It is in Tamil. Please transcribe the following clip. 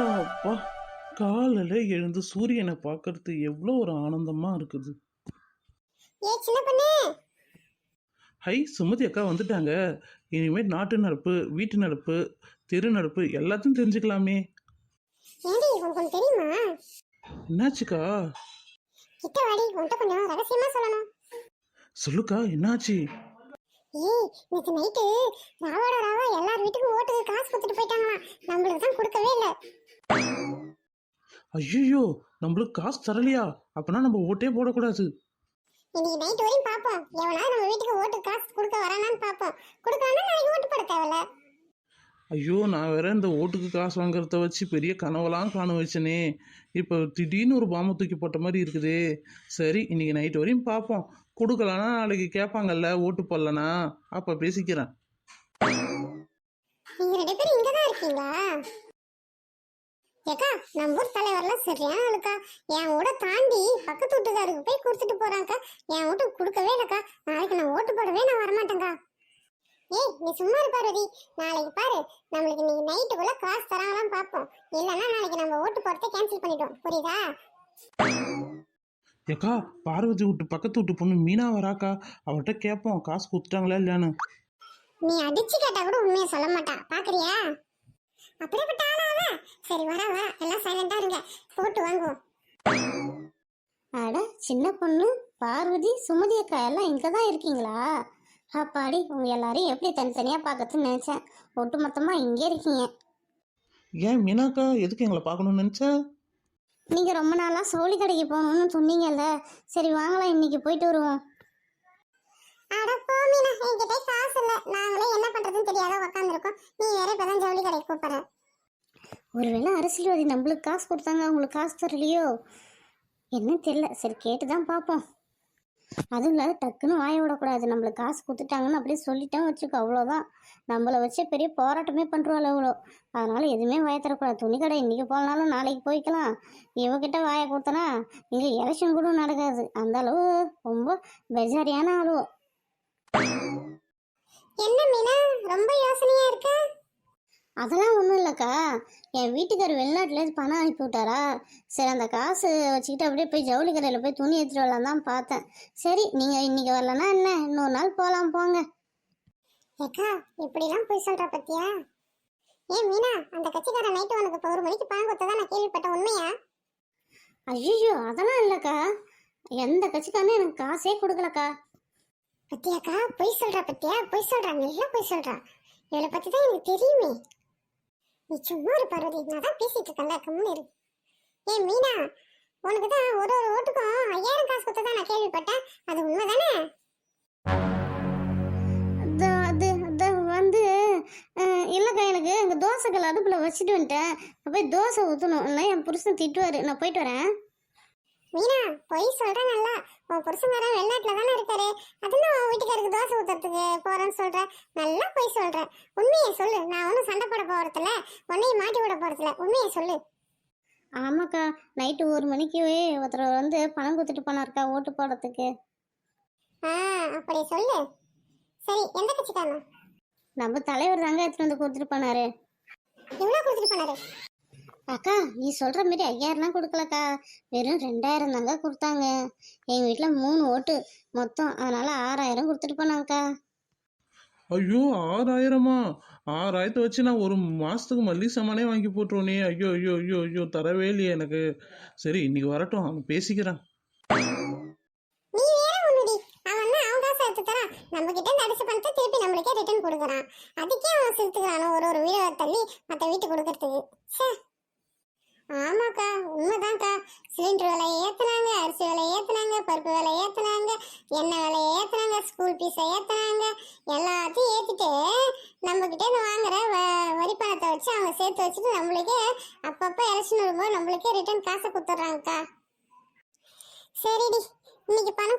அப்பா, காலையில எழுந்து சூரியனை பார்க்கறது எவ்வளோ ஒரு ஆனந்தமா இருக்குது. ஏ சின்ன பொண்ணு, ஹை, சுமதி அக்கா வந்துட்டாங்க. இனிமேல் நாட்டு நடப்பு, வீட்டு நடப்பு, தெரு நடப்பு எல்லாத்தையும் தெரிஞ்சுக்கலாமே. ஏண்டி உனக்கு ஒண்ணு தெரியுமா? என்னாச்சுக்கா? கிட்ட வாடி, உன்கிட்ட கொஞ்சம் ரகசியமா சொல்லணும். சொல்லுக்கா, என்னாச்சு? ஏய், நேற்று நைட்டு ராவோட ராவா எல்லார் வீட்டுக்கும் ஓட்டுக்கு காசு கொடுத்துட்டு போயிட்டாங்களாம். நம்மளுக்கு தான் கொடுக்கவே இல்லை. ஐயோ, நம்மளுக்கு காசு தரலையா? அப்பனா நம்ம ஓட்டே போடக்கூடாது. இன்னைக்கு நைட் வரையும் பார்ப்போம். எவனாவது நம்ம வீட்டுக்கு ஓட்டுக்கு காசு கொடுக்க வரானான்னு பார்ப்போம். கொடுக்கலன்னா நாளைக்கு ஓட்டு போட தேவையில்ல. ஐயோ, நான் வேற இந்த ஓட்டுக்கு காசு வாங்குறத வச்சு பெரிய கனவெல்லாம் காண வச்சனே. இப்போ திடீர்னு ஒரு பாம்பை தூக்கி போட்ட மாதிரி இருக்குதே. சரி, இன்னைக்கு நைட் வரையும் பார்ப்போம். கொடுக்கலன்னா நாளைக்கு கேட்பாங்கல்ல ஓட்டு போடலனா, அப்போ பேசிக்கிறேன். நீங்க 2 பேரும் இங்க தான் இருக்கீங்களா? ஏக்கா, நம்ம ஊர் தலைவர்லாம் சரியான ஆளுக்கா. என் வீட தாண்டி பக்கத்து வீட்டுக்காருக்கு போய் கொடுத்துட்டு போறாங்கக்கா. என் வீட்டுக்கு கொடுக்கவே இல்லக்கா. நாளைக்கு நான் ஓட்டு போடவே நான் வரமாட்டேங்க்கா. ஏய், நீ சும்மா இரு பார்வதி. நாளைக்கு பாரு, நம்மளுக்கு இன்னைக்கு நைட்டுக்குள்ள காசு தராங்களான்னு பார்ப்போம். இல்லைன்னா நாளைக்கு நம்ம ஓட்டு போறதை கேன்சல் பண்ணிட்டோம். புரியுதா? ஏக்கா, பார்வதி வீட்டு பக்கத்து வீட்டு பொண்ணு மீனா வராக்கா. அவர்கிட்ட கேட்போம் காசு கொடுத்துட்டாங்களா இல்லையான்னு. நீ அடிச்சு கேட்டா கூட உண்மையை சொல்ல மாட்டா. பாக்குறியா? அப்படிப்பட்ட ஆளாவ. சரி, வரவா, எல்லாம் சைலண்டா இருங்க, போட்டு வாங்குவோம். அட சின்ன பொண்ணு பார்வதி, சுமதி அக்கா எல்லாம் இங்கே தான் இருக்கீங்களா? அப்பாடி, உங்க எல்லாரையும் எப்படி தனித்தனியாக பார்க்கறதுன்னு நினச்சேன். ஒட்டு மொத்தமாக இங்கே இருக்கீங்க. ஏன் மீனாக்கா எதுக்கு எங்களை பார்க்கணும்னு நினச்சா? நீங்கள் ரொம்ப நாளாக சோழி கடைக்கு போகணும்னு சொன்னீங்கல்ல. சரி வாங்கலாம், இன்னைக்கு போயிட்டு வருவோம். அட போ மீனா, என்கிட்ட காசு இல்ல. நாங்களே என்ன பண்றதுன்னு தெரியாத உட்காந்துருக்கோம். நீ வேற இப்பதான் ஜவுளி கடைக்கு கூப்பிடுற. ஒருவேளை அரசியல்வாதி நம்மளுக்கு காசு கொடுத்தாங்க, உங்களுக்கு காசு தரலையோ என்ன தெரியல. சரி கேட்டு தான் பார்ப்போம். அதுவும் இல்லாத டக்குன்னு வாய விடக்கூடாது. நம்மளுக்கு காசு கொடுத்துட்டாங்கன்னு அப்படியே சொல்லிட்டோம் வச்சுக்கோ, அவ்வளோதான். நம்மளை வச்சு பெரிய போராட்டமே பண்ணுறோம் அவ்வளோ. அதனால எதுவுமே வாய தரக்கூடாது. துணி கடை இன்றைக்கி போனாலும் நாளைக்கு போய்க்கலாம். இவகிட்ட வாயை கொடுத்தனா இங்கே எலெக்ஷன் கூட நடக்காது. அந்த அளவு ரொம்ப பெஜாரியான அளவு. என்ன மீனா, ரொம்ப யோசனையா இருக்க? அதெல்லாம் ஒன்றும் இல்லைக்கா. என் வீட்டுக்கார் வெளிநாட்டிலேருந்து பணம் அனுப்பி விட்டாரா. சரி, அந்த காசு வச்சுக்கிட்டு அப்படியே போய் ஜவுளி கடையில் போய் துணி எடுத்துகிட்டு வரலாம் தான் பார்த்தேன். சரி, நீங்கள் இன்றைக்கி வரலன்னா என்ன, இன்னொரு நாள் போகலாம் போங்க. ஏக்கா, இப்படிலாம் போய் சொல்ற பத்தியா? ஏன் மீனா, அந்த கட்சிக்காரன் நைட்டு உனக்கு இப்போ 1 மணிக்கு பணம் கொடுத்ததா நான் கேள்விப்பட்டேன். உண்மையா? ஐயோ, அதெல்லாம் இல்லைக்கா. எந்த கட்சிக்காரனும் எனக்கு காசே கொடுக்கலக்கா. பத்தியாக்கா, பொய் சொல்றா பத்தியா? பொய் சொல்றா, நல்லா பொய் சொல்றா. இவளை பத்தி தான் எனக்கு தெரியுமே. நீ சும்மா ஒரு பார்வதி, நான் தான் பேசிட்டு இருக்கேன்ல, கம்முன்னு இரு. ஏன் மீனா, உனக்கு தான் ஒரு ஓட்டுக்கும் 5000 காசு கொடுத்ததா நான் கேள்விப்பட்டேன். அது உண்மைதானே? அது வந்து இல்லைக்கா, எனக்கு அங்கே தோசைகள் அடுப்பில் வச்சுட்டு வந்துட்டேன். போய் தோசை ஊற்றணும், இல்லை என் புருஷன் திட்டுவார். நான் போயிட்டு வரேன். மீனா, பொய் சொல்ற நல்லா. உன் புருஷன்காரன் வெளிநாட்டுல தானே இருக்காரு. அதுன்னு உன் வீட்டுக்காருக்கு தோசை ஊத்துறதுக்கு போறேன்னு சொல்ற. நல்லா பொய் சொல்ற. உண்மையை சொல்லு. நான் ஒன்றும் சண்டை போட போறதில்ல, உன்னையும் மாட்டி விட போறதில்ல. உண்மையை சொல்லு. ஆமாக்கா, நைட்டு 1 மணிக்கு ஒருத்தர் வந்து பணம் கொடுத்துட்டு போனாருக்கா ஓட்டு போடுறதுக்கு. அப்படி சொல்லு. சரி, எந்த கட்சிக்காரன்? நம்ம தலைவர் தாங்க எடுத்துட்டு வந்து கொடுத்துட்டு போனாரு. எவ்வளோ கொடுத்துட்டு போனாரு? அக்கா, நீ சொல்ற மாதிரி 5000லாம் கொடுக்கலக்கா. வெறும் 2000 தாங்க கொடுத்தாங்க. எங்க வீட்டுல 3 ஓட்டு மொத்தம், அதனால 6000 கொடுத்துட்டு போனாங்கக்கா. ஐயோ, 6000மா? 6000 வச்சு நான் ஒரு மாசத்துக்கு மல்லி சாமானே வாங்கி போட்டுருவோனே. ஐயோ ஐயோ ஐயோ ஐயோ, தரவே இல்லையே எனக்கு. சரி, இன்னைக்கு வரட்டும், அவன் பேசிக்கிறேன். நீ வேற ஒண்ணுடி. அவன் தான் அவன் காசை எடுத்து தரான். நம்ம கிட்ட இருந்து அடிச்சு பணத்தை திருப்பி நம்மளுக்கே ரிட்டர்ன் கொடுக்குறான். அதுக்கே அவன் செலுத்துக்கிறானோ ஒரு வீடை தள்ளி மற்ற வீட்டுக்கு கொடுக்கறதுக்கு. சே, ஆமாக்கா, உண்மைதான்க்கா. சிலிண்டர் விலை ஏத்துனாங்க, அரிசி விலை ஏத்துனாங்க, பருப்பு விலை ஏத்துனாங்க, எண்ணெய் விலை ஏத்துனாங்க, ஸ்கூல் ஃபீஸை ஏத்துனாங்க. எல்லாத்தையும் ஏத்திட்டு நம்ம கிட்ட இருந்து வாங்குற வரி பணத்தை வச்சு அவங்க சேர்த்து வச்சுட்டு நம்மளுக்கே அப்பப்போ எலெக்ஷன் வரும்போது நம்மளுக்கே ரிட்டர்ன் காசை கொடுத்துட்றாங்கக்கா. சரிடி, இன்னைக்கு பணம்